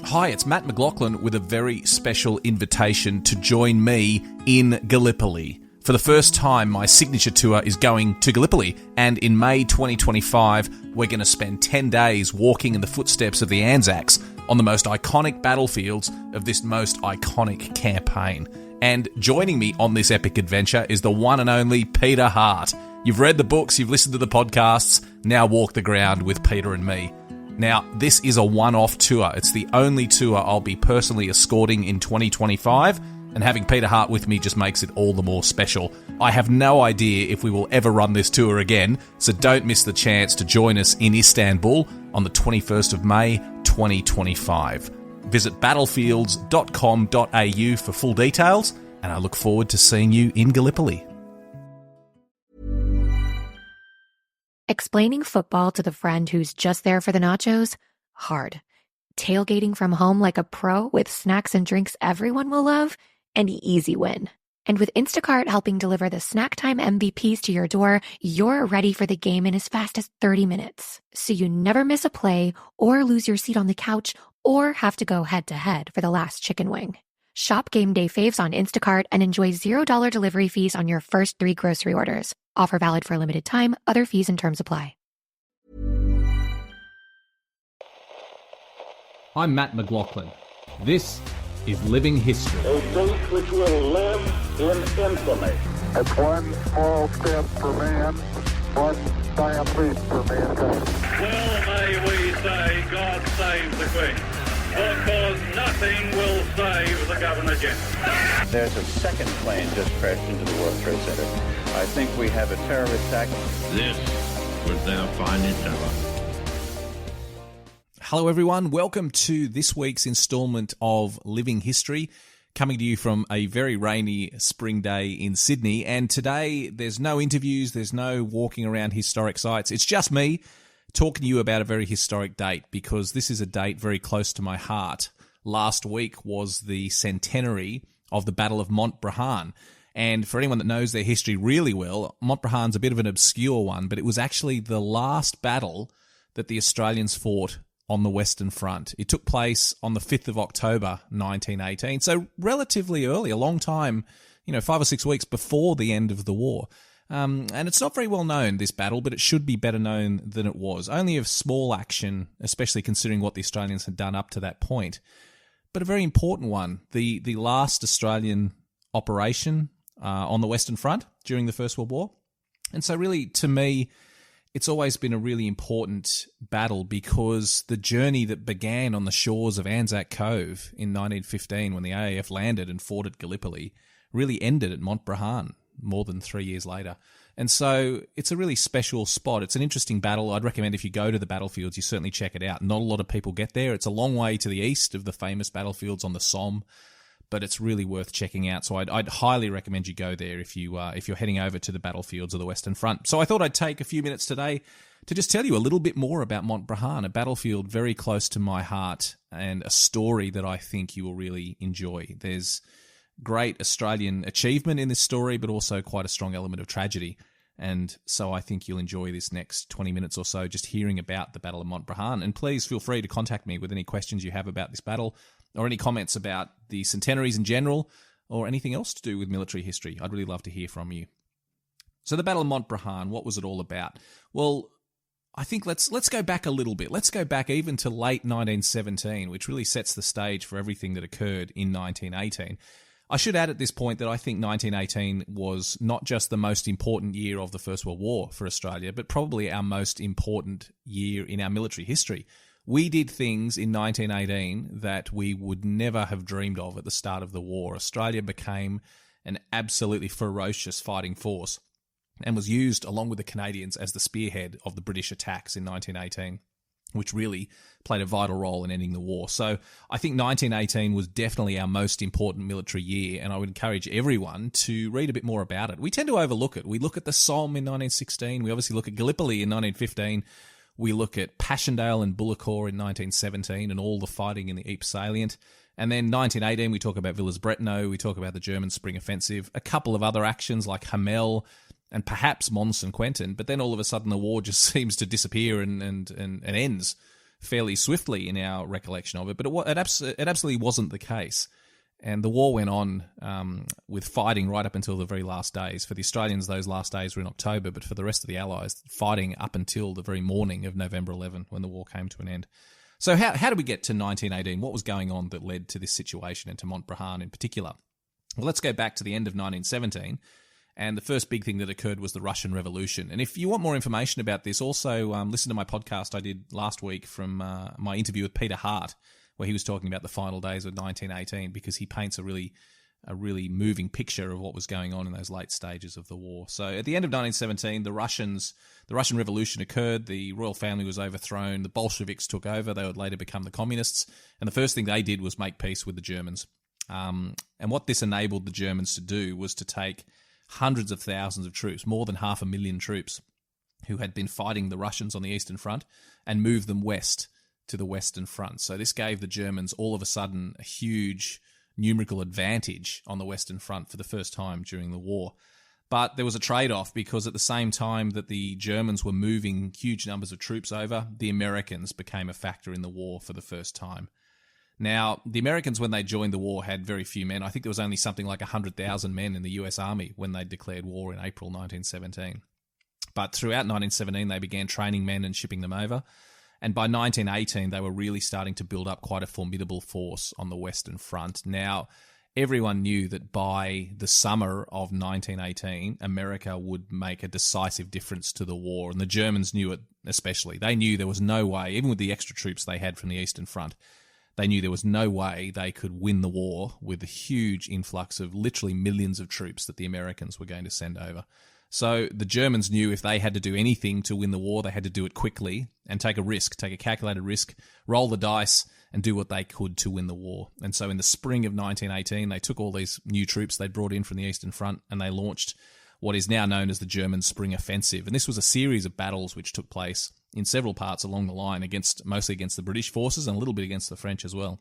Hi, it's Matt McLachlan with a very special invitation to join me in Gallipoli. For the first time, my signature tour is going to Gallipoli, and in May 2025, we're going to spend 10 days walking in the footsteps of the Anzacs on the most iconic battlefields of this most iconic campaign. And joining me on this epic adventure is the one and only Peter Hart. You've read the books, you've listened to the podcasts, now walk the ground with Peter and me. Now, this is a one-off tour. It's the only tour I'll be personally escorting in 2025, and having Peter Hart with me just makes it all the more special. I have no idea if we will ever run this tour again, so don't miss the chance to join us in Istanbul on the 21st of May, 2025. Visit battlefields.com.au for full details, and I look forward to seeing you in Gallipoli. Explaining football to the friend who's just there for the nachos? Hard. Tailgating from home like a pro with snacks and drinks everyone will love? An easy win. And with Instacart helping deliver the snack time MVPs to your door, you're ready for the game in as fast as 30 minutes. So you never miss a play or lose your seat on the couch or have to go head-to-head for the last chicken wing. Shop Game Day Faves on Instacart and enjoy $0 delivery fees on your first 3 grocery orders. Offer valid for a limited time. Other fees and terms apply. I'm Matt McLachlan. This is Living History. A date which will live in infamy. It's one small step for man, one giant leap for mankind. Well may we say, God save the Queen, because nothing will save the Governor-General. There's a second plane just crashed into the World Trade Center. I think we have a terrorist attack. This was their finest hour. Hello everyone, welcome to this week's instalment of Living History, coming to you from a very rainy spring day in Sydney. And today there's no interviews, there's no walking around historic sites, it's just me talking to you about a very historic date, because this is a date very close to my heart. Last week was the centenary of the Battle of Montbrehain. And for anyone that knows their history really well, Montbrehain's a bit of an obscure one, but it was actually the last battle that the Australians fought on the Western Front. It took place on the 5th of October, 1918, so relatively early, a long time, 5 or 6 weeks before the end of the war. And it's not very well known, this battle, but it should be better known than it was. Only of small action, especially considering what the Australians had done up to that point. But a very important one, the last Australian operation on the Western Front during the First World War. And so really, to me, it's always been a really important battle, because the journey that began on the shores of Anzac Cove in 1915 when the AAF landed and fought at Gallipoli really ended at Montbrehain more than 3 years later. And so it's a really special spot. It's an interesting battle. I'd recommend if you go to the battlefields, you certainly check it out. Not a lot of people get there. It's a long way to the east of the famous battlefields on the Somme, but it's really worth checking out. So I'd highly recommend you go there if you're heading over to the battlefields of the Western Front. So I thought I'd take a few minutes today to just tell you a little bit more about Montbrehain, a battlefield very close to my heart and a story that I think you will really enjoy. There's great Australian achievement in this story, but also quite a strong element of tragedy. And so I think you'll enjoy this next 20 minutes or so just hearing about the Battle of Montbrehain. And please feel free to contact me with any questions you have about this battle, or any comments about the centenaries in general, or anything else to do with military history. I'd really love to hear from you. So the Battle of Montbrehain, what was it all about? Well, I think let's go back a little bit. Let's go back even to late 1917, which really sets the stage for everything that occurred in 1918. I should add at this point that I think 1918 was not just the most important year of the First World War for Australia, but probably our most important year in our military history. We did things in 1918 that we would never have dreamed of at the start of the war. Australia became an absolutely ferocious fighting force and was used, along with the Canadians, as the spearhead of the British attacks in 1918, which really played a vital role in ending the war. So I think 1918 was definitely our most important military year, and I would encourage everyone to read a bit more about it. We tend to overlook it. We look at the Somme in 1916. We obviously look at Gallipoli in 1915. We look at Passchendaele and Bullecourt in 1917 and all the fighting in the Ypres salient. And then 1918, we talk about Villers-Bretonneux, we talk about the German Spring Offensive, a couple of other actions like Hamel and perhaps Mons and Quentin, but then all of a sudden the war just seems to disappear and ends. fairly swiftly in our recollection of it, but it absolutely wasn't the case. And the war went on with fighting right up until the very last days. For the Australians, those last days were in October, but for the rest of the Allies, fighting up until the very morning of November 11, when the war came to an end. So how did we get to 1918? What was going on that led to this situation and to Montbrehain in particular? Well, let's go back to the end of 1917. And the first big thing that occurred was the Russian Revolution. And if you want more information about this, also listen to my podcast I did last week from my interview with Peter Hart, where he was talking about the final days of 1918, because he paints a really moving picture of what was going on in those late stages of the war. So at the end of 1917, the Russian Revolution occurred. The royal family was overthrown. The Bolsheviks took over. They would later become the communists. And the first thing they did was make peace with the Germans. And what this enabled the Germans to do was to take hundreds of thousands of troops, more than 500,000 troops, who had been fighting the Russians on the Eastern Front, and move them west to the Western Front. So this gave the Germans all of a sudden a huge numerical advantage on the Western Front for the first time during the war. But there was a trade-off, because at the same time that the Germans were moving huge numbers of troops over, the Americans became a factor in the war for the first time. Now, the Americans, when they joined the war, had very few men. I think there was only something like 100,000 men in the US Army when they declared war in April 1917. But throughout 1917, they began training men and shipping them over. And by 1918, they were really starting to build up quite a formidable force on the Western Front. Now, everyone knew that by the summer of 1918, America would make a decisive difference to the war. And the Germans knew it especially. They knew there was no way, even with the extra troops they had from the Eastern Front, they knew there was no way they could win the war with the huge influx of literally millions of troops that the Americans were going to send over. So the Germans knew if they had to do anything to win the war, they had to do it quickly and take a calculated risk, roll the dice, and do what they could to win the war. And so in the spring of 1918, they took all these new troops they'd brought in from the Eastern Front, and they launched what is now known as the German Spring Offensive. And this was a series of battles which took place in several parts along the line, mostly against the British forces and a little bit against the French as well.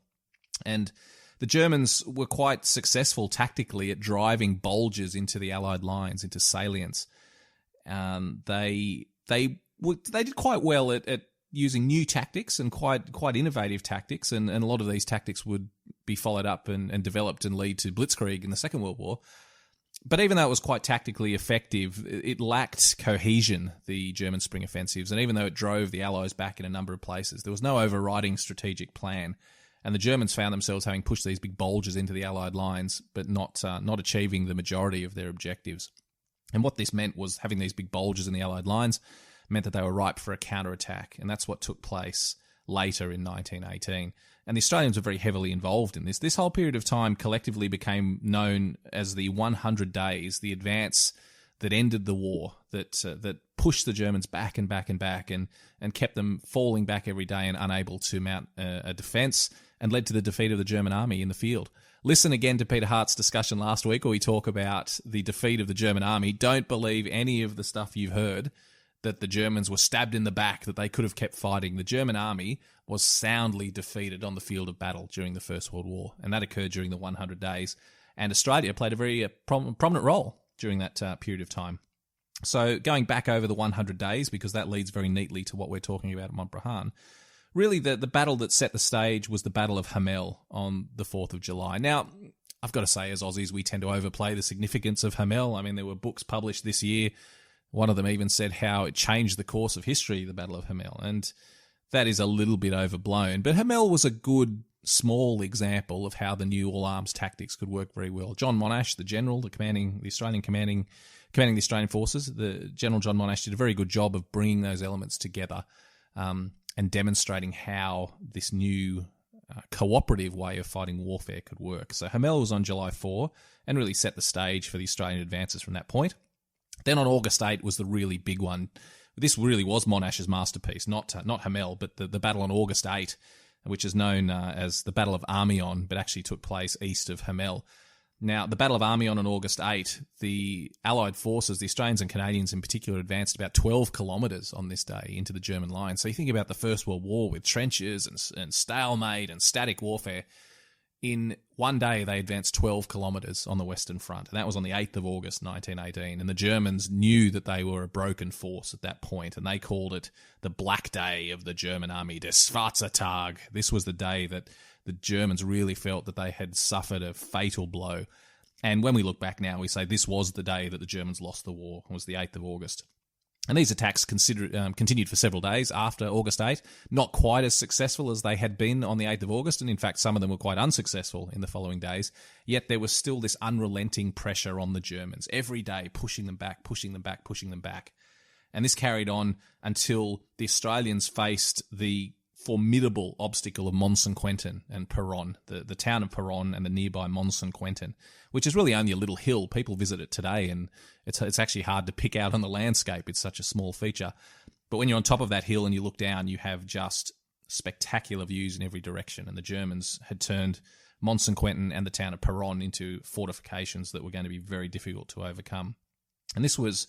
And the Germans were quite successful tactically at driving bulges into the Allied lines, into salients. They did quite well at using new tactics and quite innovative tactics, and a lot of these tactics would be followed up and developed and lead to Blitzkrieg in the Second World War. But even though it was quite tactically effective, it lacked cohesion, the German spring offensives, and even though it drove the Allies back in a number of places, there was no overriding strategic plan. And the Germans found themselves having pushed these big bulges into the Allied lines, but not achieving the majority of their objectives. And what this meant was having these big bulges in the Allied lines meant that they were ripe for a counterattack, and that's what took place later in 1918. And the Australians were very heavily involved in this. This whole period of time collectively became known as the 100 days, the advance that ended the war, that pushed the Germans back and back and back and kept them falling back every day and unable to mount a defence, and led to the defeat of the German army in the field. Listen again to Peter Hart's discussion last week, where we talk about the defeat of the German army. Don't believe any of the stuff you've heard that the Germans were stabbed in the back, that they could have kept fighting. The German army was soundly defeated on the field of battle during the First World War, and that occurred during the 100 days. And Australia played a very prominent role during that period of time. So going back over the 100 days, because that leads very neatly to what we're talking about at Montbrehain, really the battle that set the stage was the Battle of Hamel on the 4th of July. Now, I've got to say, as Aussies, we tend to overplay the significance of Hamel. I mean, there were books published this year. One of them even said how it changed the course of history, the Battle of Hamel, and that is a little bit overblown. But Hamel was a good, small example of how the new all-arms tactics could work very well. John Monash, the general, commanding the Australian forces, the General John Monash did a very good job of bringing those elements together and demonstrating how this new cooperative way of fighting warfare could work. So Hamel was on July 4 and really set the stage for the Australian advances from that point. Then on August 8 was the really big one. This really was Monash's masterpiece, not Hamel, but the battle on August 8, which is known as the Battle of Amiens, but actually took place east of Hamel. Now, the Battle of Amiens on August 8, the Allied forces, the Australians and Canadians in particular, advanced about 12 kilometres on this day into the German line. So you think about the First World War with trenches and stalemate and static warfare. In one day, they advanced 12 kilometres on the Western Front, and that was on the 8th of August, 1918. And the Germans knew that they were a broken force at that point, and they called it the Black Day of the German Army, Der Schwarze Tag. This was the day that the Germans really felt that they had suffered a fatal blow. And when we look back now, we say this was the day that the Germans lost the war. It was the 8th of August. And these attacks continued for several days after August 8, not quite as successful as they had been on the 8th of August, and in fact some of them were quite unsuccessful in the following days, yet there was still this unrelenting pressure on the Germans, every day pushing them back, pushing them back, pushing them back. And this carried on until the Australians faced the formidable obstacle of Mont-Saint-Quentin and Péronne, the town of Péronne and the nearby Mont-Saint-Quentin, which is really only a little hill. People visit it today, and it's actually hard to pick out on the landscape. It's such a small feature. But when you're on top of that hill and you look down, you have just spectacular views in every direction. And the Germans had turned Mont-Saint-Quentin and the town of Péronne into fortifications that were going to be very difficult to overcome. And this was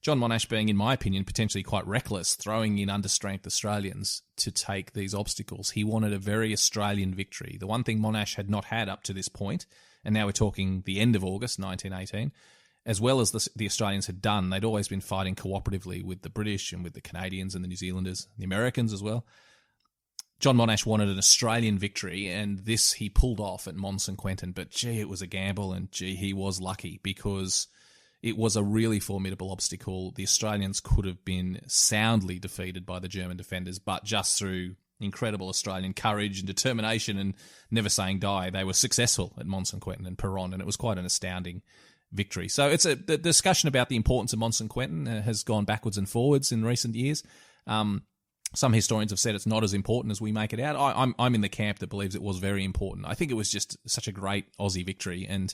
John Monash being, in my opinion, potentially quite reckless, throwing in understrength Australians to take these obstacles. He wanted a very Australian victory. The one thing Monash had not had up to this point, and now we're talking the end of August 1918, as well as the Australians had done, they'd always been fighting cooperatively with the British and with the Canadians and the New Zealanders, the Americans as well. John Monash wanted an Australian victory, and this he pulled off at Mont-Saint-Quentin. But gee, it was a gamble, and gee, he was lucky, because it was a really formidable obstacle. The Australians could have been soundly defeated by the German defenders, but just through incredible Australian courage and determination and never saying die, they were successful at Mont-Saint-Quentin and Péronne, and it was quite an astounding victory. So the discussion about the importance of Mont-Saint-Quentin has gone backwards and forwards in recent years. Some historians have said it's not as important as we make it out. I'm in the camp that believes it was very important. I think it was just such a great Aussie victory, and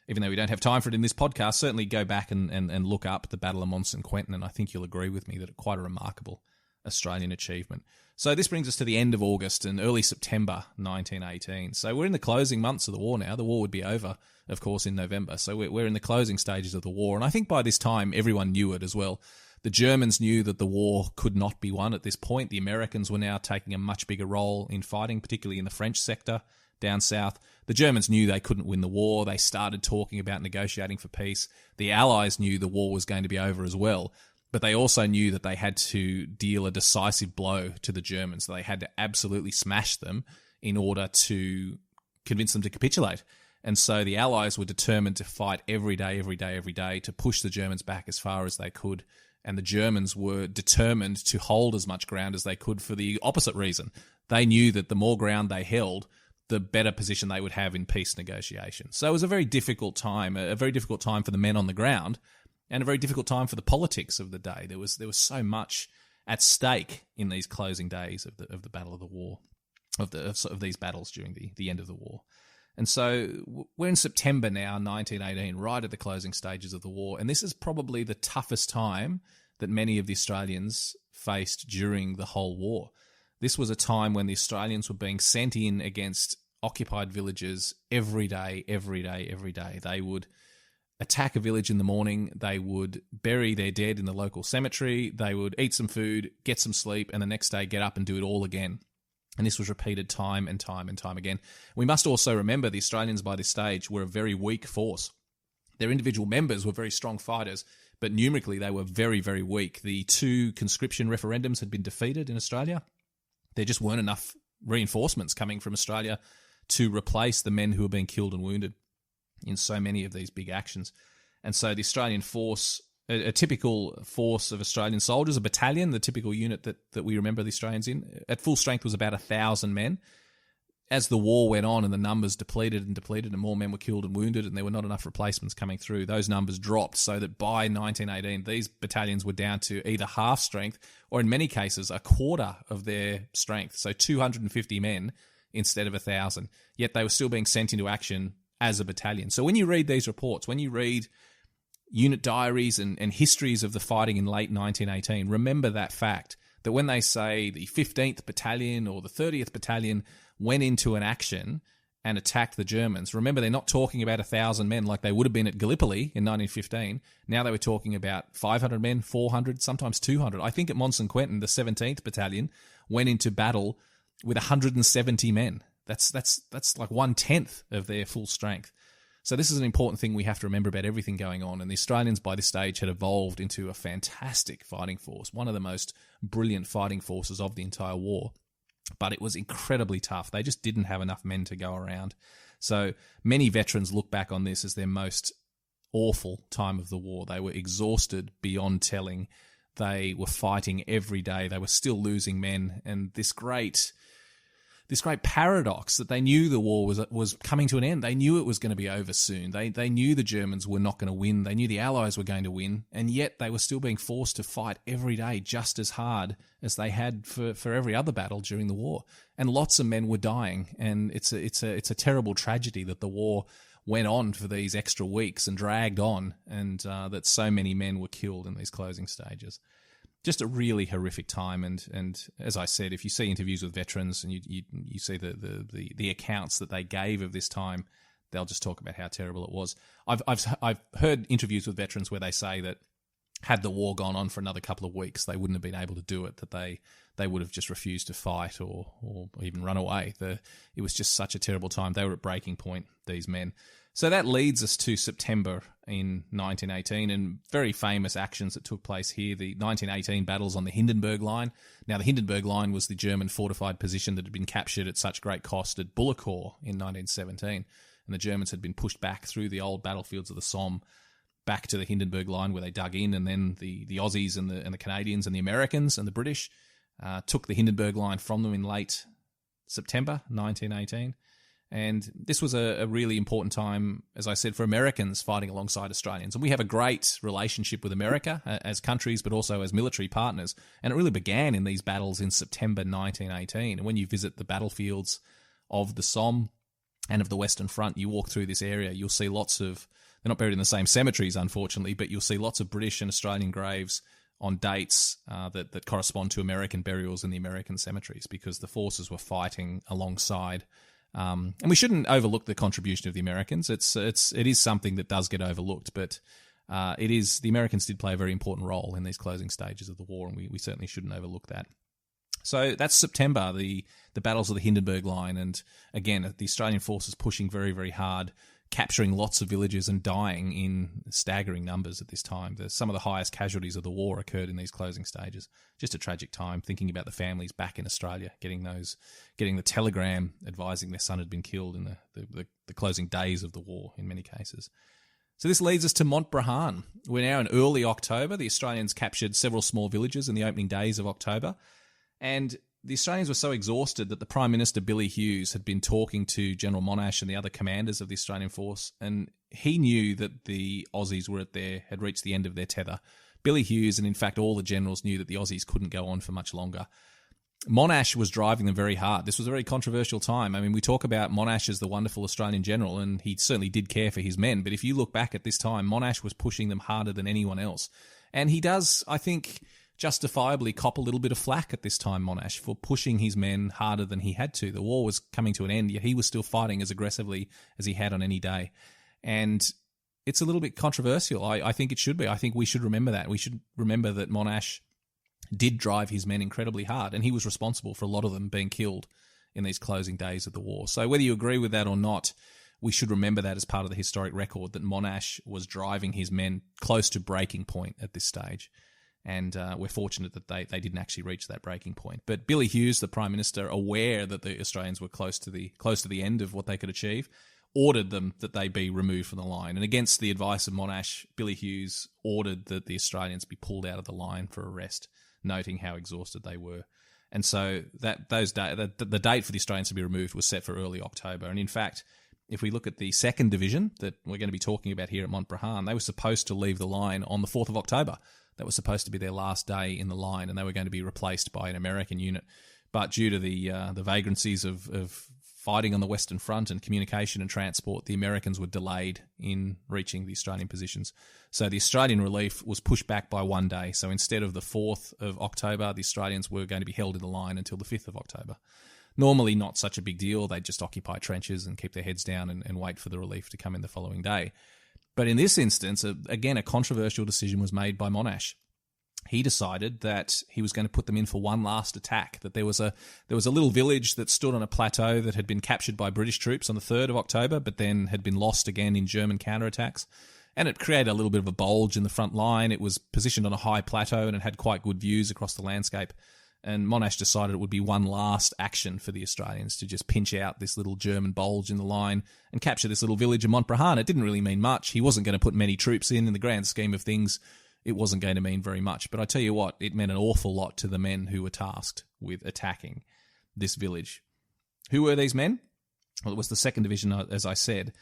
even though we don't have time for it in this podcast, certainly go back and look up the Battle of Mont-Saint-Quentin, and I think you'll agree with me that it's quite a remarkable Australian achievement. So this brings us to the end of August and early September 1918. So we're in the closing months of the war now. The war would be over, of course, in November. So we're in the closing stages of the war, and I think by this time everyone knew it as well. The Germans knew that the war could not be won at this point. The Americans were now taking a much bigger role in fighting, particularly in the French sector down south. The Germans knew they couldn't win the war. They started talking about negotiating for peace. The Allies knew the war was going to be over as well, but they also knew that they had to deal a decisive blow to the Germans. They had to absolutely smash them in order to convince them to capitulate. And so the Allies were determined to fight every day to push the Germans back as far as they could. And the Germans were determined to hold as much ground as they could for the opposite reason. They knew that the more ground they held, the better position they would have in peace negotiations. So it was a very difficult time for the men on the ground, and a very difficult time for the politics of the day. There was so much at stake in these closing days of the Battle of the War, of these battles during the end of the war. And so we're in September now, 1918, right at the closing stages of the war, and this is probably the toughest time that many of the Australians faced during the whole war. This was a time when the Australians were being sent in against occupied villages every day. They would attack a village in the morning, they would bury their dead in the local cemetery, they would eat some food, get some sleep, and the next day get up and do it all again. And this was repeated time and time and time again. We must also remember the Australians by this stage were a very weak force. Their individual members were very strong fighters, but numerically they were very, very weak. The 2 conscription referendums had been defeated in Australia. There just weren't enough reinforcements coming from Australia to replace the men who were being killed and wounded in so many of these big actions. And so the Australian force, a typical force of Australian soldiers, a battalion, the typical unit that we remember the Australians in, at full strength was about 1,000 men. As the war went on and the numbers depleted and more men were killed and wounded and there were not enough replacements coming through, those numbers dropped so that by 1918, these battalions were down to either half strength or in many cases a quarter of their strength, so 250 men instead of 1,000. Yet they were still being sent into action as a battalion. So when you read these reports, when you read unit diaries and histories of the fighting in late 1918, remember that fact, that when they say the 15th Battalion or the 30th Battalion went into an action and attacked the Germans, remember they're not talking about 1,000 men like they would have been at Gallipoli in 1915. Now they were talking about 500 men, 400, sometimes 200. I think at Mont-Saint-Quentin, the 17th Battalion went into battle with 170 men. That's like 1/10 of their full strength. So this is an important thing we have to remember about everything going on. And the Australians by this stage had evolved into a fantastic fighting force, one of the most brilliant fighting forces of the entire war. But it was incredibly tough. They just didn't have enough men to go around. So many veterans look back on this as their most awful time of the war. They were exhausted beyond telling. They were fighting every day. They were still losing men. And this great paradox that they knew the war was coming to an end. They knew it was going to be over soon. They knew the Germans were not going to win. They knew the Allies were going to win, and yet they were still being forced to fight every day just as hard as they had for every other battle during the war. And lots of men were dying, and it's a terrible tragedy that the war went on for these extra weeks and dragged on, and that so many men were killed in these closing stages. Just a really horrific time, and as I said, if you see interviews with veterans and you see the accounts that they gave of this time, they'll just talk about how terrible it was. I've heard interviews with veterans where they say that had the war gone on for another couple of weeks, they wouldn't have been able to do it. That they would have just refused to fight or even run away. It was just such a terrible time. They were at breaking point, these men. So that leads us to September in 1918 and very famous actions that took place here, the 1918 battles on the Hindenburg Line. Now, the Hindenburg Line was the German fortified position that had been captured at such great cost at Bullecourt in 1917, and the Germans had been pushed back through the old battlefields of the Somme back to the Hindenburg Line where they dug in, and then the Aussies and the Canadians and the Americans and the British took the Hindenburg Line from them in late September 1918. And this was a really important time, as I said, for Americans fighting alongside Australians. And we have a great relationship with America as countries, but also as military partners. And it really began in these battles in September 1918. And when you visit the battlefields of the Somme and of the Western Front, you walk through this area, you'll see lots of, they're not buried in the same cemeteries, unfortunately, but you'll see lots of British and Australian graves on dates that correspond to American burials in the American cemeteries, because the forces were fighting alongside. And we shouldn't overlook the contribution of the Americans. It is something that does get overlooked, but the Americans did play a very important role in these closing stages of the war, and we certainly shouldn't overlook that. So that's September, the battles of the Hindenburg Line, and again, the Australian forces pushing very, very hard, capturing lots of villages and dying in staggering numbers at this time. Some of the highest casualties of the war occurred in these closing stages. Just a tragic time, thinking about the families back in Australia, getting the telegram advising their son had been killed in the closing days of the war in many cases. So this leads us to Montbrehain. We're now in early October. The Australians captured several small villages in the opening days of October, and the Australians were so exhausted that the Prime Minister, Billy Hughes, had been talking to General Monash and the other commanders of the Australian force, and he knew that the Aussies had reached the end of their tether. Billy Hughes, and in fact all the generals, knew that the Aussies couldn't go on for much longer. Monash was driving them very hard. This was a very controversial time. I mean, we talk about Monash as the wonderful Australian general, and he certainly did care for his men, but if you look back at this time, Monash was pushing them harder than anyone else. And he does, I think, justifiably cop a little bit of flack at this time, Monash, for pushing his men harder than he had to. The war was coming to an end, yet he was still fighting as aggressively as he had on any day. And it's a little bit controversial. I think it should be. I think we should remember that. We should remember that Monash did drive his men incredibly hard, and he was responsible for a lot of them being killed in these closing days of the war. So whether you agree with that or not, we should remember that as part of the historic record, that Monash was driving his men close to breaking point at this stage. And we're fortunate that they didn't actually reach that breaking point. But Billy Hughes, the Prime Minister, aware that the Australians were close to the end of what they could achieve, ordered them that they be removed from the line. And against the advice of Monash, Billy Hughes ordered that the Australians be pulled out of the line for a rest, noting how exhausted they were. And so the date for the Australians to be removed was set for early October. And in fact, if we look at the 2nd Division that we're going to be talking about here at Montbrehain, they were supposed to leave the line on the 4th of October. That was supposed to be their last day in the line, and they were going to be replaced by an American unit. But due to the vagrancies of fighting on the Western Front and communication and transport, the Americans were delayed in reaching the Australian positions. So the Australian relief was pushed back by one day. So instead of the 4th of October, the Australians were going to be held in the line until the 5th of October. Normally not such a big deal. They'd just occupy trenches and keep their heads down and wait for the relief to come in the following day. But in this instance, again, a controversial decision was made by Monash. he decided that he was going to put them in for one last attack, that there was a little village that stood on a plateau that had been captured by British troops on the 3rd of October, but then had been lost again in German counterattacks. And it created a little bit of a bulge in the front line. It was positioned on a high plateau and it had quite good views across the landscape. And Monash decided it would be one last action for the Australians to just pinch out this little German bulge in the line and capture this little village of Montbrehain. It didn't really mean much. He wasn't going to put many troops in the grand scheme of things. It wasn't going to mean very much. But I tell you what, it meant an awful lot to the men who were tasked with attacking this village. Who were these men? Well, it was the 2nd Division, as I said.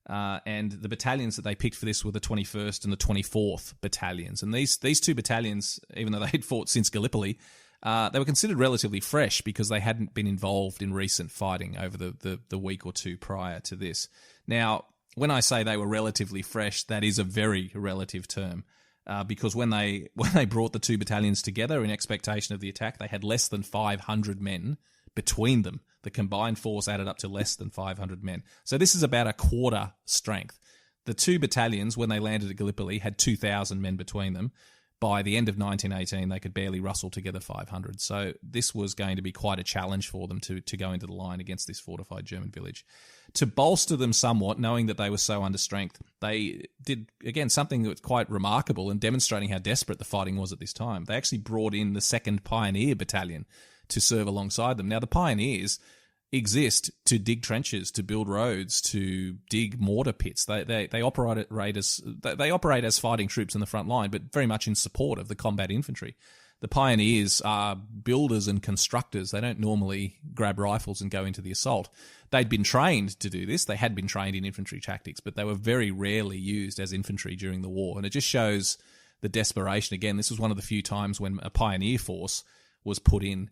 And the battalions that they picked for this were the 21st and the 24th Battalions. And these two battalions, even though they had fought since Gallipoli, they were considered relatively fresh because they hadn't been involved in recent fighting over the week or two prior to this. Now, when I say they were relatively fresh, that is a very relative term. Because when they brought the two battalions together in expectation of the attack, they had less than 500 men between them. The combined force added up to less than 500 men. So this is about a quarter strength. The two battalions, when they landed at Gallipoli, had 2,000 men between them. By the end of 1918, they could barely rustle together 500. So this was going to be quite a challenge for them to go into the line against this fortified German village. To bolster them somewhat, knowing that they were so under strength, they did, again, something that was quite remarkable and demonstrating how desperate the fighting was at this time. They actually brought in the 2nd Pioneer Battalion to serve alongside them. Now, the Pioneers exist to dig trenches, to build roads, to dig mortar pits. They operate as fighting troops in the front line, but very much in support of the combat infantry. The Pioneers are builders and constructors. They don't normally grab rifles and go into the assault. They'd been trained to do this. They had been trained in infantry tactics, but they were very rarely used as infantry during the war. And it just shows the desperation. Again, this was one of the few times when a pioneer force was put in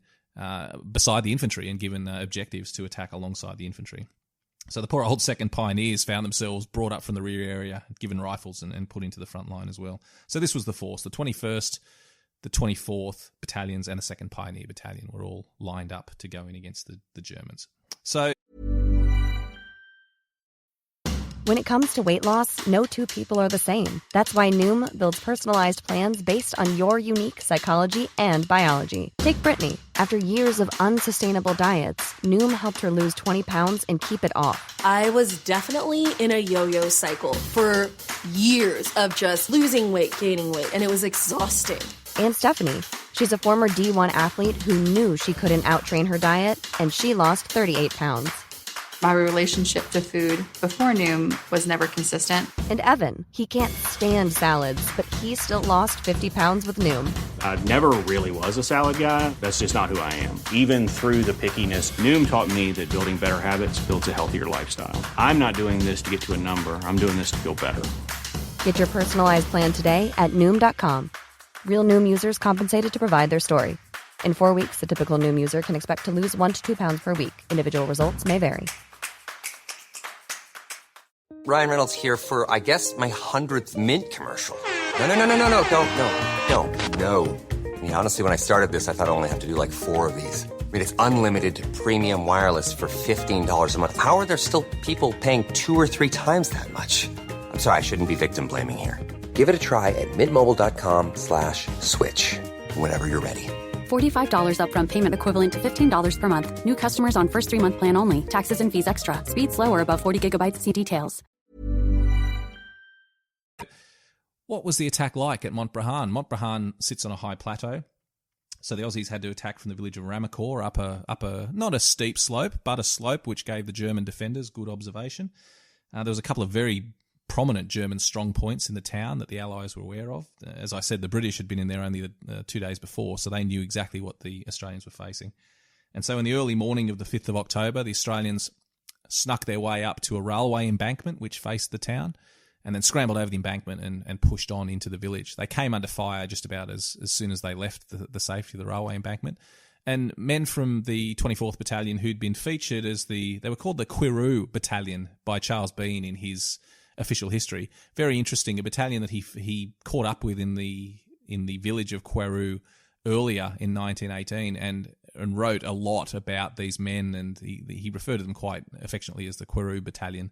beside the infantry and given objectives to attack alongside the infantry. So the poor old 2nd Pioneers found themselves brought up from the rear area, given rifles and put into the front line as well. So this was the force. The 21st, the 24th Battalions and the 2nd Pioneer Battalion were all lined up to go in against the Germans. So When it comes to weight loss, no two people are the same. That's why Noom builds personalized plans based on your unique psychology and biology. Take Brittany. After years of unsustainable diets, Noom helped her lose 20 pounds and keep it off. I was definitely in a yo-yo cycle for years of just losing weight, gaining weight, and it was exhausting. And Stephanie. She's a former D1 athlete who knew she couldn't outtrain her diet, and she lost 38 pounds. My relationship to food before Noom was never consistent. And Evan, he can't stand salads, but he still lost 50 pounds with Noom. I never really was a salad guy. That's just not who I am. Even through the pickiness, Noom taught me that building better habits builds a healthier lifestyle. I'm not doing this to get to a number. I'm doing this to feel better. Get your personalized plan today at Noom.com. Real Noom users compensated to provide their story. In 4 weeks, the typical Noom user can expect to lose 1 to 2 pounds per week. Individual results may vary. Ryan Reynolds here for, I guess, my 100th Mint commercial. No. I mean, honestly, when I started this, I thought I only have to do like 4 of these. I mean, it's unlimited premium wireless for $15 a month. How are there still people paying 2 or 3 times that much? I'm sorry, I shouldn't be victim blaming here. Give it a try at mintmobile.com/switch. Whenever you're ready. $45 upfront payment equivalent to $15 per month. New customers on first 3-month plan only. Taxes and fees extra. Speed slower above 40 gigabytes. See details. what was the attack like at Montbrehain? Montbrehain sits on a high plateau. So the Aussies had to attack from the village of Ramacore up a not a steep slope, but a slope which gave the German defenders good observation. There was a couple of very prominent German strong points in the town that the Allies were aware of. As I said, the British had been in there only 2 days before, so they knew exactly what the Australians were facing. And so in the early morning of the 5th of October, the Australians snuck their way up to a railway embankment which faced the town, and then scrambled over the embankment and pushed on into the village. They came under fire just about as soon as they left the safety of the railway embankment. And men from the 24th Battalion who'd been featured as they were called the Quirou Battalion by Charles Bean in his official history. Very interesting, a battalion that he caught up with in the village of Quirou earlier in 1918 and wrote a lot about these men, and he referred to them quite affectionately as the Quirou Battalion.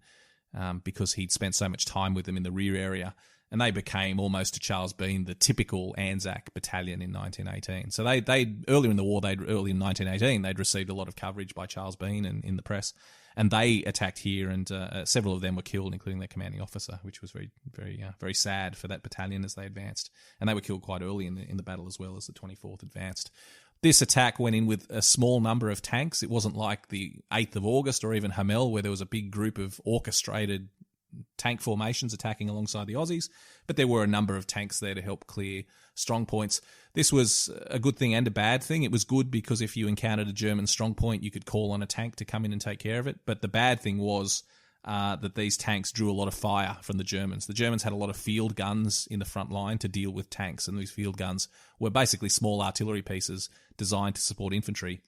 Because he'd spent so much time with them in the rear area. and they became almost to Charles Bean the typical Anzac battalion in 1918. So they earlier in the war, early in 1918, they'd received a lot of coverage by Charles Bean and in the press, and they attacked here, and several of them were killed, including their commanding officer, which was very, very, very sad for that battalion as they advanced. And they were killed quite early in the battle as well as the 24th advanced. This attack went in with a small number of tanks. It wasn't like the 8th of August or even Hamel, where there was a big group of orchestrated tank formations attacking alongside the Aussies, but there were a number of tanks there to help clear strong points. This was a good thing and a bad thing. It was good because if you encountered a German strong point, you could call on a tank to come in and take care of it. But the bad thing was that these tanks drew a lot of fire from the Germans. The Germans had a lot of field guns in the front line to deal with tanks, and these field guns were basically small artillery pieces designed to support infantry.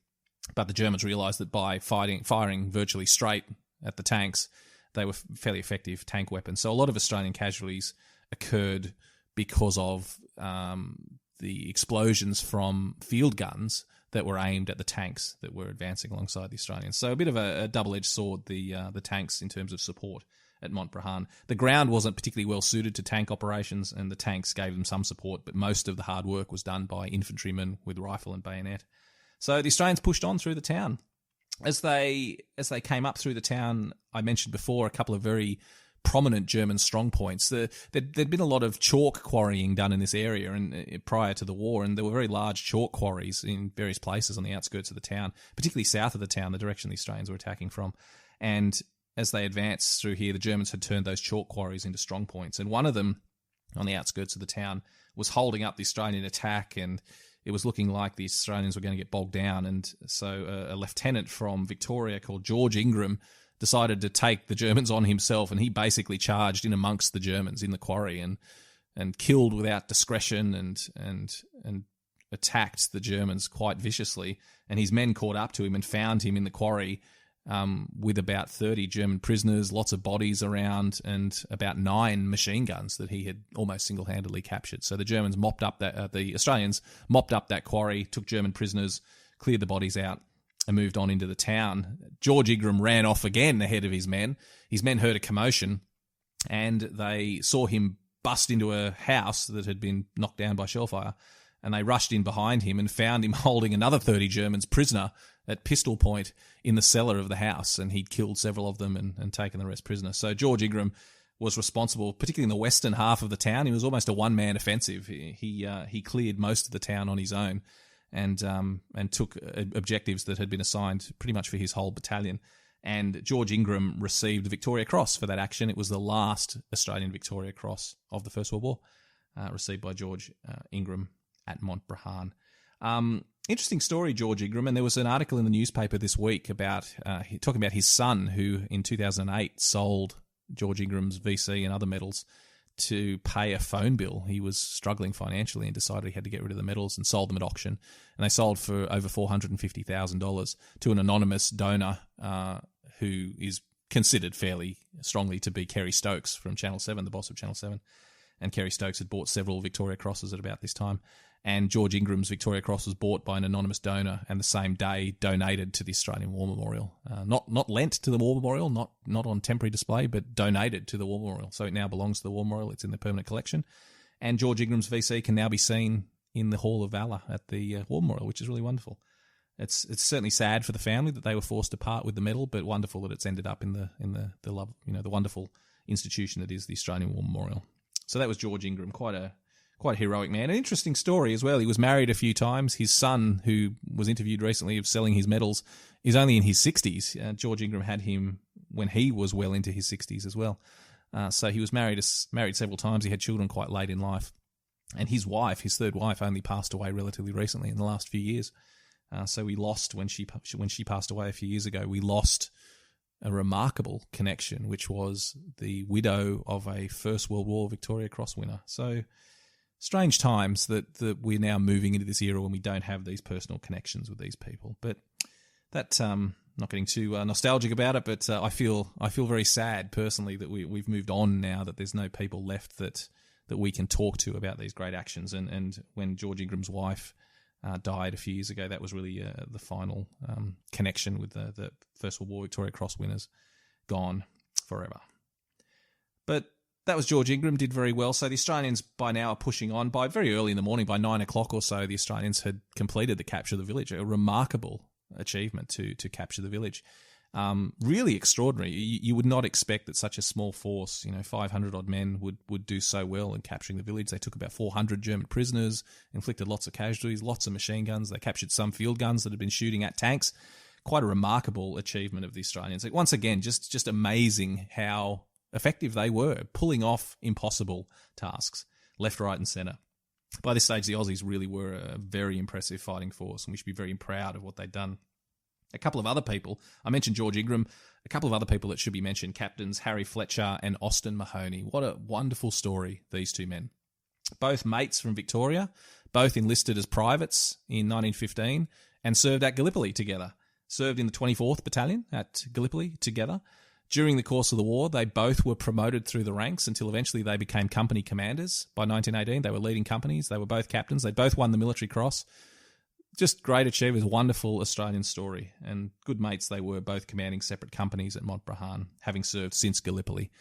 But the Germans realised that by firing virtually straight at the tanks, they were fairly effective tank weapons. So a lot of Australian casualties occurred because of the explosions from field guns that were aimed at the tanks that were advancing alongside the Australians. So a bit of a double-edged sword, the tanks in terms of support at Montbrehain. The ground wasn't particularly well suited to tank operations, and the tanks gave them some support, but most of the hard work was done by infantrymen with rifle and bayonet. So the Australians pushed on through the town. As they came up through the town, I mentioned before a couple of very prominent German strong points. There'd been a lot of chalk quarrying done in this area and prior to the war, and there were very large chalk quarries in various places on the outskirts of the town, particularly south of the town, the direction the Australians were attacking from. And as they advanced through here, the Germans had turned those chalk quarries into strong points. And one of them, on the outskirts of the town, was holding up the Australian attack, and it was looking like the Australians were going to get bogged down. And so a lieutenant from Victoria called George Ingram decided to take the Germans on himself, and he basically charged in amongst the Germans in the quarry and killed without discretion and attacked the Germans quite viciously. And his men caught up to him and found him in the quarry with about 30 German prisoners, lots of bodies around, and about 9 machine guns that he had almost single-handedly captured. So the Germans mopped up the Australians mopped up that quarry, took German prisoners, cleared the bodies out, and moved on into the town. George Ingram ran off again ahead of his men. His men heard a commotion, and they saw him bust into a house that had been knocked down by shellfire, and they rushed in behind him and found him holding another 30 Germans prisoner at pistol point in the cellar of the house, and he'd killed several of them and taken the rest prisoner. So George Ingram was responsible, particularly in the western half of the town. He was almost a one-man offensive. He cleared most of the town on his own, and took objectives that had been assigned pretty much for his whole battalion. And George Ingram received the Victoria Cross for that action. It was the last Australian Victoria Cross of the First World War, received by George Ingram at Montbrehain. Interesting story, George Ingram, and there was an article in the newspaper this week about talking about his son, who in 2008 sold George Ingram's VC and other medals to pay a phone bill. He was struggling financially and decided he had to get rid of the medals and sold them at auction. And they sold for over $450,000 to an anonymous donor who is considered fairly strongly to be Kerry Stokes from Channel 7, the boss of Channel 7. And Kerry Stokes had bought several Victoria Crosses at about this time. And George Ingram's Victoria Cross was bought by an anonymous donor, and the same day donated to the Australian War Memorial. Not lent to the War Memorial, not on temporary display, but donated to the War Memorial. So it now belongs to the War Memorial. It's in the permanent collection. And George Ingram's VC can now be seen in the Hall of Valour at the War Memorial, which is really wonderful. It's certainly sad for the family that they were forced to part with the medal, but wonderful that it's ended up in the love, the wonderful institution that is the Australian War Memorial. So that was George Ingram, quite a heroic man. An interesting story as well. He was married a few times. His son, who was interviewed recently of selling his medals, is only in his 60s. George Ingram had him when he was well into his 60s as well. So he was married several times. He had children quite late in life. And his wife, his third wife, only passed away relatively recently in the last few years. So we lost, when she passed away a few years ago, we lost a remarkable connection, which was the widow of a First World War Victoria Cross winner. So strange times that we're now moving into this era when we don't have these personal connections with these people. But that, not getting too nostalgic about it, but I feel very sad personally that we've moved on now, that there's no people left that we can talk to about these great actions. And when George Ingram's wife died a few years ago, that was really the final connection with the First World War Victoria Cross winners, gone forever. But that was George Ingram, did very well. So the Australians by now are pushing on. By very early in the morning, by 9 o'clock or so, the Australians had completed the capture of the village. A remarkable achievement to capture the village. Really extraordinary. You would not expect that such a small force, 500 odd men, would do so well in capturing the village. They took about 400 German prisoners, inflicted lots of casualties, lots of machine guns. They captured some field guns that had been shooting at tanks. Quite a remarkable achievement of the Australians. Once again, just amazing how effective they were, pulling off impossible tasks, left, right and centre. By this stage, the Aussies really were a very impressive fighting force, and we should be very proud of what they'd done. A couple of other people, I mentioned George Ingram, a couple of other people that should be mentioned, captains Harry Fletcher and Austin Mahoney. What a wonderful story, these two men. Both mates from Victoria, both enlisted as privates in 1915 and served at Gallipoli together. Served in the 24th Battalion at Gallipoli together. During the course of the war, they both were promoted through the ranks until eventually they became company commanders. By 1918, they were leading companies. They were both captains. They both won the Military Cross. Just great achievers, wonderful Australian story. And good mates they were, both commanding separate companies at Montbrehain, having served since Gallipoli.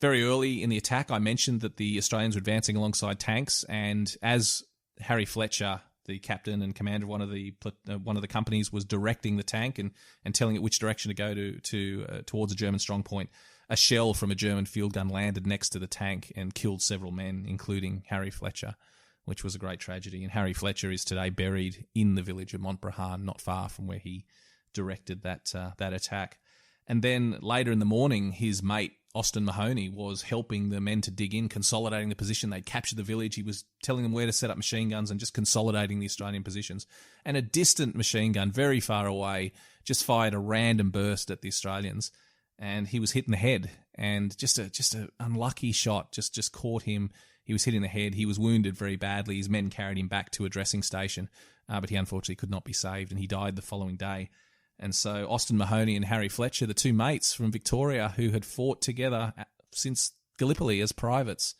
Very early in the attack, I mentioned that the Australians were advancing alongside tanks, and as Harry Fletcher, the captain and commander of one of the companies, was directing the tank and telling it which direction to go towards a German strong point, a shell from a German field gun landed next to the tank and killed several men, including Harry Fletcher, which was a great tragedy. And Harry Fletcher is today buried in the village of Montbrehain, not far from where he directed that attack. And then later in the morning, his mate Austin Mahoney was helping the men to dig in, consolidating the position. They'd captured the village. He was telling them where to set up machine guns and just consolidating the Australian positions. And a distant machine gun, very far away, just fired a random burst at the Australians. And he was hit in the head. And just a unlucky shot just caught him. He was hit in the head. He was wounded very badly. His men carried him back to a dressing station, but he unfortunately could not be saved, and he died the following day. And so Austin Mahoney and Harry Fletcher, the two mates from Victoria who had fought together since Gallipoli as privates,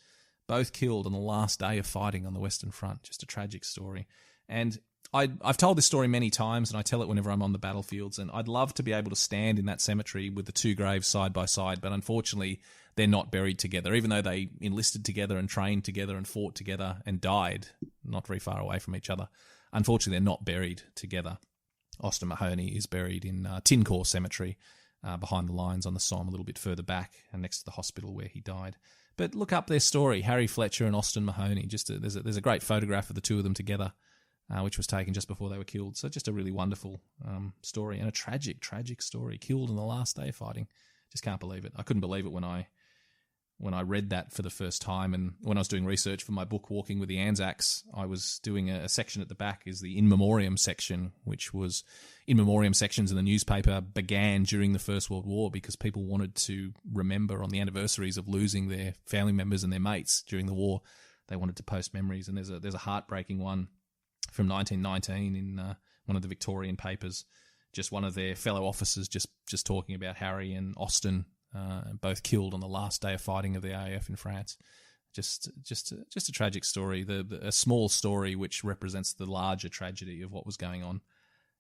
both killed on the last day of fighting on the Western Front. Just a tragic story. And I've told this story many times, and I tell it whenever I'm on the battlefields, and I'd love to be able to stand in that cemetery with the two graves side by side, but unfortunately they're not buried together, even though they enlisted together and trained together and fought together and died not very far away from each other. Unfortunately, they're not buried together. Austin Mahoney is buried in Tincourt Cemetery behind the lines on the Somme, a little bit further back and next to the hospital where he died. But look up their story, Harry Fletcher and Austin Mahoney. There's a great photograph of the two of them together, which was taken just before they were killed. So just a really wonderful story, and a tragic, tragic story. Killed on the last day of fighting. Just can't believe it. I couldn't believe it when I read that for the first time, and when I was doing research for my book, Walking with the Anzacs, I was doing a section at the back is the In Memoriam section, which was In Memoriam sections in the newspaper began during the First World War because people wanted to remember on the anniversaries of losing their family members and their mates during the war. They wanted to post memories, and there's a heartbreaking one from 1919 in one of the Victorian papers, just one of their fellow officers just talking about Harry and Austin, both killed on the last day of fighting of the RAF in France. Just a tragic story, a small story which represents the larger tragedy of what was going on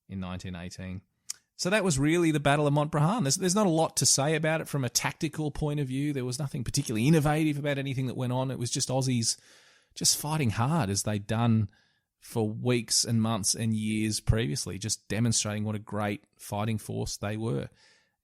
in 1918. So that was really the Battle of Montbrehain. There's not a lot to say about it from a tactical point of view. There was nothing particularly innovative about anything that went on. It was just Aussies just fighting hard as they'd done for weeks and months and years previously, just demonstrating what a great fighting force they were.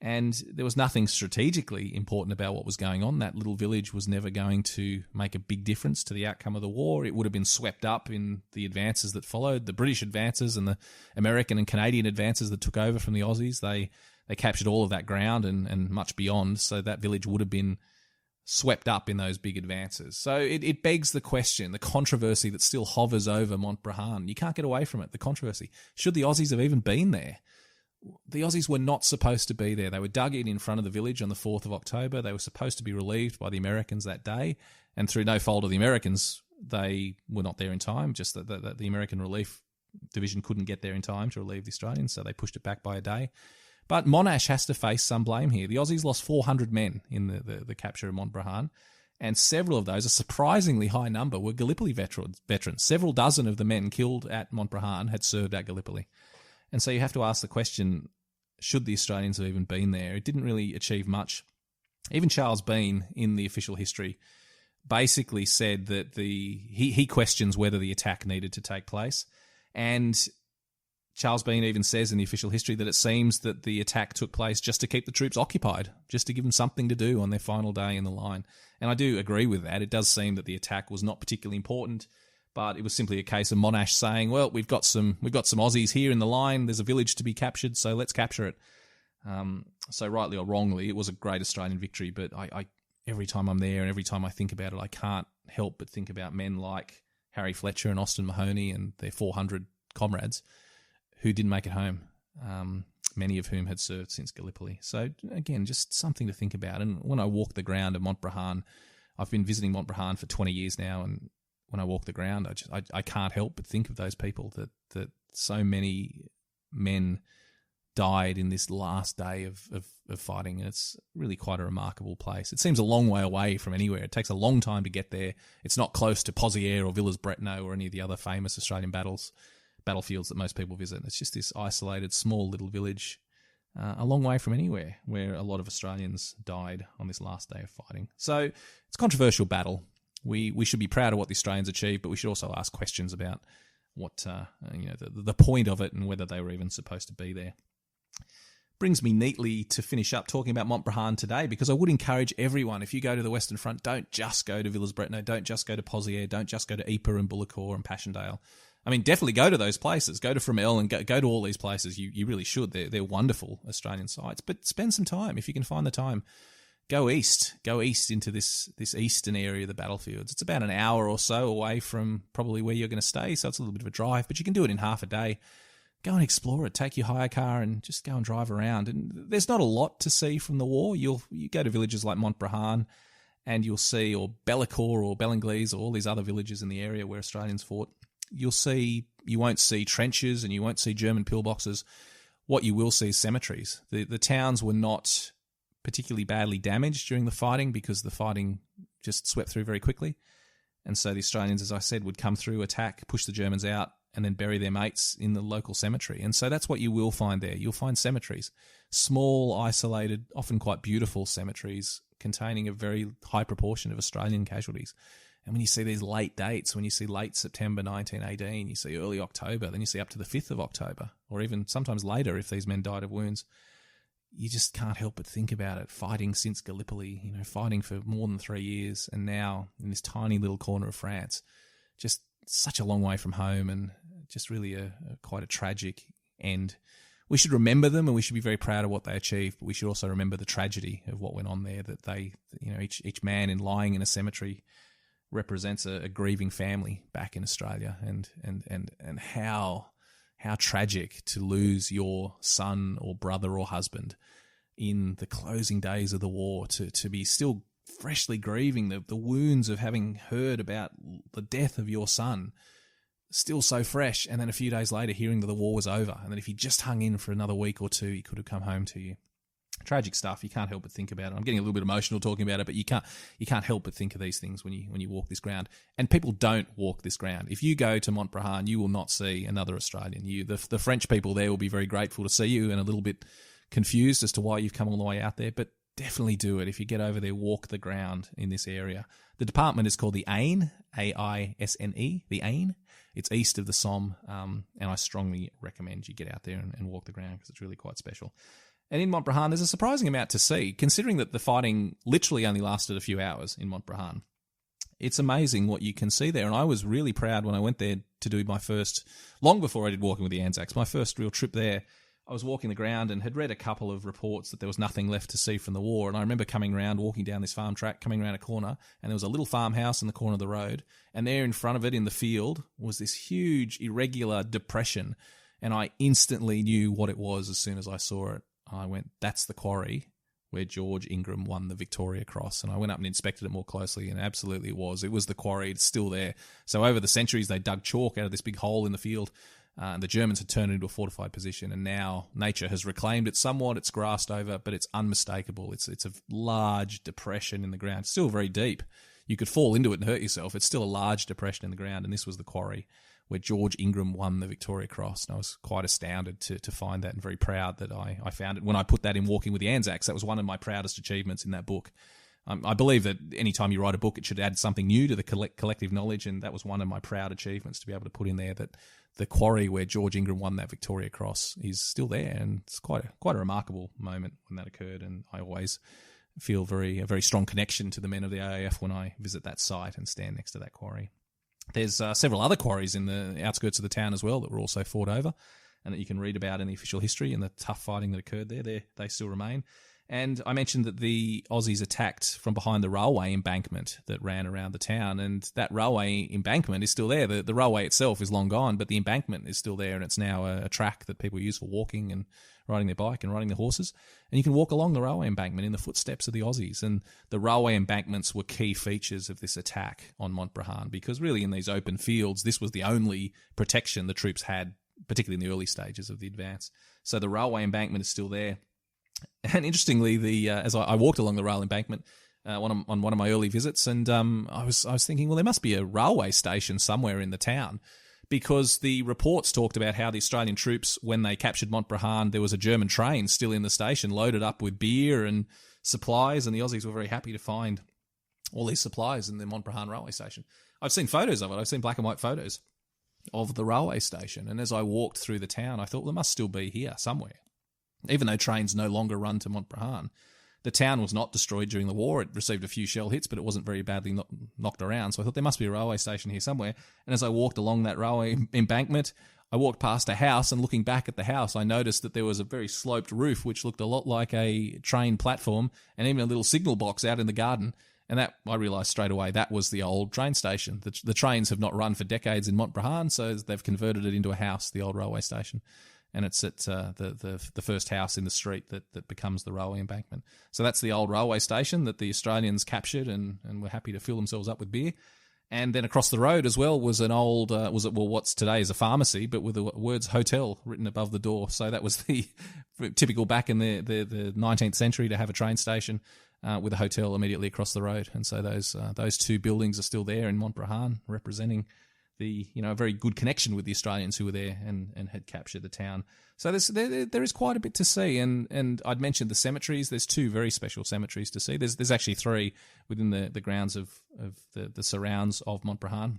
And there was nothing strategically important about what was going on. That little village was never going to make a big difference to the outcome of the war. It would have been swept up in the advances that followed, the British advances and the American and Canadian advances that took over from the Aussies. They captured all of that ground and much beyond, so that village would have been swept up in those big advances. So it begs the question, the controversy that still hovers over Montbrehain. You can't get away from it, the controversy. Should the Aussies have even been there? The Aussies were not supposed to be there. They were dug in front of the village on the 4th of October. They were supposed to be relieved by the Americans that day, and through no fault of the Americans, they were not there in time, just that the American Relief Division couldn't get there in time to relieve the Australians, so they pushed it back by a day. But Monash has to face some blame here. The Aussies lost 400 men in the capture of Montbrehain, and several of those, a surprisingly high number, were Gallipoli veterans. Several dozen of the men killed at Montbrehain had served at Gallipoli. And so you have to ask the question, should the Australians have even been there? It didn't really achieve much. Even Charles Bean, in the official history, basically said that he questions whether the attack needed to take place. And Charles Bean even says in the official history that it seems that the attack took place just to keep the troops occupied, just to give them something to do on their final day in the line. And I do agree with that. It does seem that the attack was not particularly important, but it was simply a case of Monash saying, well, we've got some Aussies here in the line, there's a village to be captured, so let's capture it. So rightly or wrongly, it was a great Australian victory, but I every time I'm there and every time I think about it, I can't help but think about men like Harry Fletcher and Austin Mahoney and their 400 comrades who didn't make it home, many of whom had served since Gallipoli. So again, just something to think about. And when I walk the ground at Montbrehain, I've been visiting Montbrehain for 20 years now, and when I walk the ground, I can't help but think of those people, that so many men died in this last day of fighting. And it's really quite a remarkable place. It seems a long way away from anywhere. It takes a long time to get there. It's not close to Pozières or Villers-Bretonneux or any of the other famous Australian battlefields that most people visit. It's just this isolated, small little village, a long way from anywhere, where a lot of Australians died on this last day of fighting. So it's a controversial battle. We should be proud of what the Australians achieved, but we should also ask questions about what the point of it and whether they were even supposed to be there. Brings me neatly to finish up talking about Montbrehain today, because I would encourage everyone, if you go to the Western Front, don't just go to Villers-Bretonneux, don't just go to Pozières, don't just go to Ypres and Bullecourt and Passchendaele. I mean, definitely go to those places. Go to Fromelles and go to all these places. You really should. They're wonderful Australian sites. But spend some time, if you can find the time. Go east. Go east into this eastern area of the battlefields. It's about an hour or so away from probably where you're going to stay, so it's a little bit of a drive, but you can do it in half a day. Go and explore it. Take your hire car and just go and drive around. And there's not a lot to see from the war. You go to villages like Montbrehain and you'll see, or Bellecourt or Bellenglise or all these other villages in the area where Australians fought. You won't see trenches and you won't see German pillboxes. What you will see is cemeteries. The towns were not particularly badly damaged during the fighting because the fighting just swept through very quickly. And so the Australians, as I said, would come through, attack, push the Germans out, and then bury their mates in the local cemetery. And so that's what you will find there. You'll find cemeteries, small, isolated, often quite beautiful cemeteries containing a very high proportion of Australian casualties. And when you see these late dates, when you see late September 1918, you see early October, then you see up to the 5th of October, or even sometimes later if these men died of wounds, you just can't help but think about it. Fighting since Gallipoli, fighting for more than 3 years, and now in this tiny little corner of France, just such a long way from home, and just really quite a tragic end. We should remember them, and we should be very proud of what they achieved, but we should also remember the tragedy of what went on there, that they, each man lying in a cemetery represents a grieving family back in Australia, and how tragic to lose your son or brother or husband in the closing days of the war, to be still freshly grieving the wounds of having heard about the death of your son, still so fresh, and then a few days later hearing that the war was over, and that if he just hung in for another week or two, he could have come home to you. Tragic stuff. You can't help but think about it. I'm getting a little bit emotional talking about it, but you can't help but think of these things when you walk this ground. And people don't walk this ground. If you go to Montbrehain, you will not see another Australian. The French people there will be very grateful to see you and a little bit confused as to why you've come all the way out there, but definitely do it. If you get over there, walk the ground in this area. The department is called the Aisne, A-I-S-N-E, the Aisne. It's east of the Somme, and I strongly recommend you get out there and walk the ground, because it's really quite special. And in Montbrehain, there's a surprising amount to see, considering that the fighting literally only lasted a few hours in Montbrehain. It's amazing what you can see there, and I was really proud when I went there to do my first, long before I did Walking with the Anzacs, my first real trip there. I was walking the ground and had read a couple of reports that there was nothing left to see from the war, and I remember coming around, walking down this farm track, coming around a corner, and there was a little farmhouse in the corner of the road, and there in front of it in the field was this huge irregular depression, and I instantly knew what it was as soon as I saw it. I went, that's the quarry where George Ingram won the Victoria Cross. And I went up and inspected it more closely, and absolutely it was. It was the quarry. It's still there. So over the centuries, they dug chalk out of this big hole in the field, and the Germans had turned it into a fortified position. And now nature has reclaimed it somewhat. It's grassed over, but it's unmistakable. It's a large depression in the ground. It's still very deep. You could fall into it and hurt yourself. It's still a large depression in the ground, and this was the quarry where George Ingram won the Victoria Cross. And I was quite astounded to find that, and very proud that I found it. When I put that in Walking with the Anzacs, that was one of my proudest achievements in that book, I believe that anytime you write a book, it should add something new to the collective knowledge, and that was one of my proud achievements, to be able to put in there that the quarry where George Ingram won that Victoria Cross is still there, and it's quite a remarkable moment when that occurred. And I always feel a very strong connection to the men of the AAF when I visit that site and stand next to that quarry. There's several other quarries in the outskirts of the town as well that were also fought over, and that you can read about in the official history and the tough fighting that occurred there. They still remain. And I mentioned that the Aussies attacked from behind the railway embankment that ran around the town, and that railway embankment is still there. The railway itself is long gone, but the embankment is still there, and it's now a track that people use for walking and riding their bike and riding their horses. And you can walk along the railway embankment in the footsteps of the Aussies. And the railway embankments were key features of this attack on Montbrehain, because really in these open fields, this was the only protection the troops had, particularly in the early stages of the advance. So the railway embankment is still there. And interestingly, as I walked along the rail embankment on one of my early visits, and I was thinking, well, there must be a railway station somewhere in the town, because the reports talked about how the Australian troops, when they captured Montbrehain, there was a German train still in the station, loaded up with beer and supplies, and the Aussies were very happy to find all these supplies in the Montbrehain railway station. I've seen photos of it. I've seen black and white photos of the railway station, and as I walked through the town, I thought, well, it must still be here somewhere. Even though trains no longer run to Montbrehain, the town was not destroyed during the war. It received a few shell hits, but it wasn't very badly knocked around. So I thought there must be a railway station here somewhere. And as I walked along that railway embankment, I walked past a house, and looking back at the house, I noticed that there was a very sloped roof, which looked a lot like a train platform, and even a little signal box out in the garden. And that, I realised straight away, that was the old train station. The trains have not run for decades in Montbrehain, so they've converted it into a house, the old railway station. And it's at the first house in the street that becomes the railway embankment. So that's the old railway station that the Australians captured and were happy to fill themselves up with beer. And then across the road as well was an old, what's today is a pharmacy, but with the words hotel written above the door. So that was the typical back in the 19th century to have a train station with a hotel immediately across the road. And so those two buildings are still there in Montbrehain, representing a very good connection with the Australians who were there and had captured the town. So there is quite a bit to see, and I'd mentioned the cemeteries. There's two very special cemeteries to see. There's actually three within the grounds of the surrounds of Montbrehain.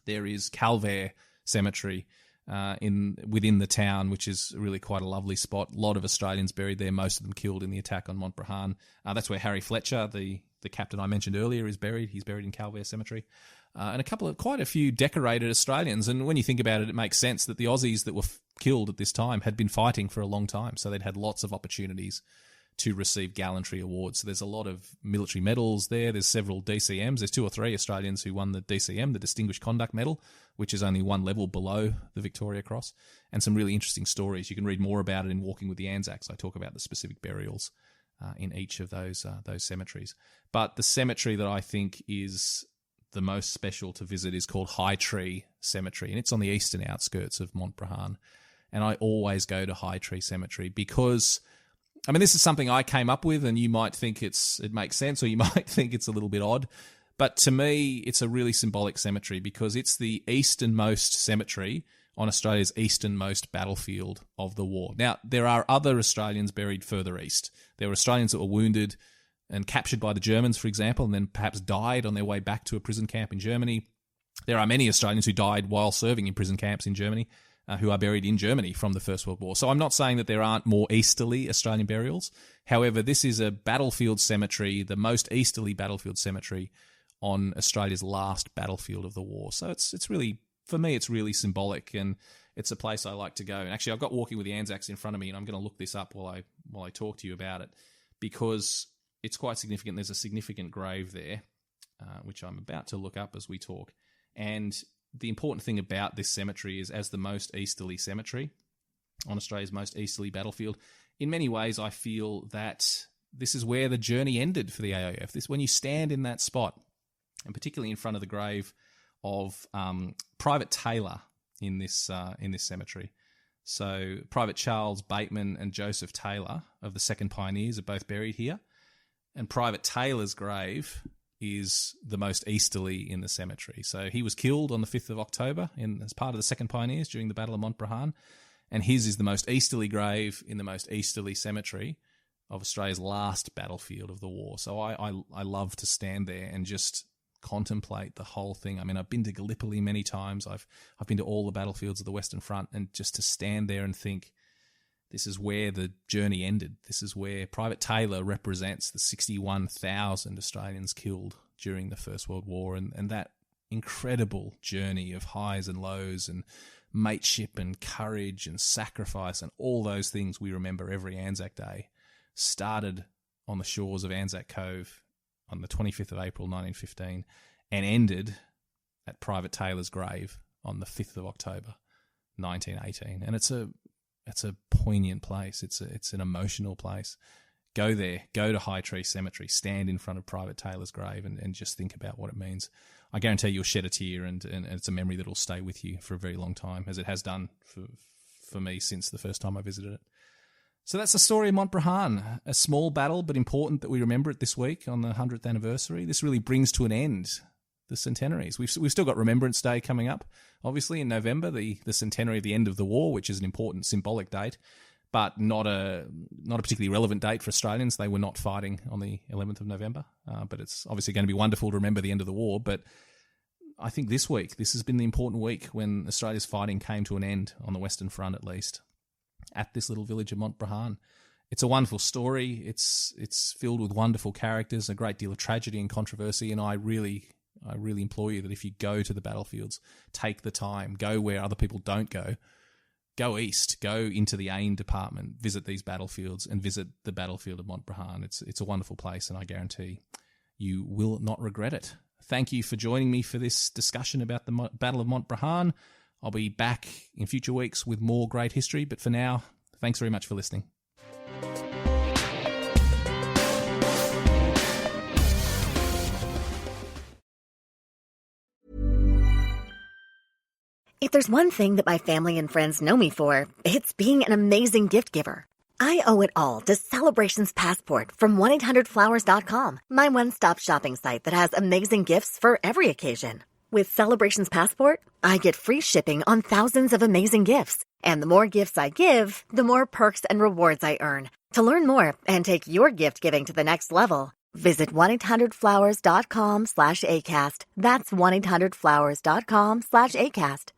There is Calvert Cemetery within the town, which is really quite a lovely spot. A lot of Australians buried there, most of them killed in the attack on Montbrehain. That's where Harry Fletcher, the captain I mentioned earlier, is buried. He's buried in Calvert Cemetery. And quite a few decorated Australians. And when you think about it, it makes sense that the Aussies that were killed at this time had been fighting for a long time. So they'd had lots of opportunities to receive gallantry awards. So there's a lot of military medals there. There's several DCMs. There's 2 or 3 Australians who won the DCM, the Distinguished Conduct Medal, which is only one level below the Victoria Cross. And some really interesting stories. You can read more about it in Walking with the Anzacs. I talk about the specific burials in each of those cemeteries. But the cemetery that I think is the most special to visit is called High Tree Cemetery, and it's on the eastern outskirts of Montbrehain. And I always go to High Tree Cemetery because, I mean, this is something I came up with, and you might think it makes sense, or you might think it's a little bit odd. But to me, it's a really symbolic cemetery because it's the easternmost cemetery on Australia's easternmost battlefield of the war. Now, there are other Australians buried further east. There were Australians that were wounded and captured by the Germans, for example, and then perhaps died on their way back to a prison camp in Germany. There are many Australians who died while serving in prison camps in Germany, who are buried in Germany from the First World War. So I'm not saying that there aren't more easterly Australian burials. However, this is a battlefield cemetery, the most easterly battlefield cemetery on Australia's last battlefield of the war. So it's really, for me, it's really symbolic, and it's a place I like to go. And actually, I've got Walking with the Anzacs in front of me, and I'm going to look this up while I talk to you about it, because it's quite significant. There's a significant grave there, which I'm about to look up as we talk. And the important thing about this cemetery is, as the most easterly cemetery on Australia's most easterly battlefield, in many ways I feel that this is where the journey ended for the AIF. When you stand in that spot, and particularly in front of the grave of Private Taylor in this cemetery. So Private Charles Bateman and Joseph Taylor of the 2nd Pioneers are both buried here. And Private Taylor's grave is the most easterly in the cemetery. So he was killed on the 5th of October as part of the 2nd Pioneers during the Battle of Montbrehain, and his is the most easterly grave in the most easterly cemetery of Australia's last battlefield of the war. So I love to stand there and just contemplate the whole thing. I mean, I've been to Gallipoli many times. I've been to all the battlefields of the Western Front, and just to stand there and think, this is where the journey ended. This is where Private Taylor represents the 61,000 Australians killed during the First World War, and that incredible journey of highs and lows and mateship and courage and sacrifice and all those things we remember every Anzac Day started on the shores of Anzac Cove on the 25th of April 1915 and ended at Private Taylor's grave on the 5th of October 1918. And it's a poignant place. It's an emotional place. Go there, go to High Tree Cemetery, stand in front of Private Taylor's grave and just think about what it means. I guarantee you'll shed a tear, and it's a memory that will stay with you for a very long time, as it has done for me since the first time I visited it. So that's the story of Montbrehain, a small battle, but important that we remember it this week on the 100th anniversary. This really brings to an end the centenaries. We've still got Remembrance Day coming up, obviously in November, the centenary of the end of the war, which is an important symbolic date, but not a particularly relevant date for Australians. They were not fighting on the 11th of November, but it's obviously going to be wonderful to remember the end of the war. But I think this has been the important week when Australia's fighting came to an end on the Western Front, at least, at this little village of Montbrehain. It's a wonderful story. It's filled with wonderful characters, a great deal of tragedy and controversy, and I really implore you that if you go to the battlefields, take the time, go where other people don't go. Go east, go into the AIM department, visit these battlefields, and visit the battlefield of Montbrehain. It's a wonderful place, and I guarantee you will not regret it. Thank you for joining me for this discussion about the Battle of Montbrehain. I'll be back in future weeks with more great history, but for now, thanks very much for listening. If there's one thing that my family and friends know me for, it's being an amazing gift giver. I owe it all to Celebrations Passport from 1-800-Flowers.com, my one-stop shopping site that has amazing gifts for every occasion. With Celebrations Passport, I get free shipping on thousands of amazing gifts. And the more gifts I give, the more perks and rewards I earn. To learn more and take your gift giving to the next level, visit 1-800-Flowers.com/ACAST. That's 1-800-Flowers.com/ACAST.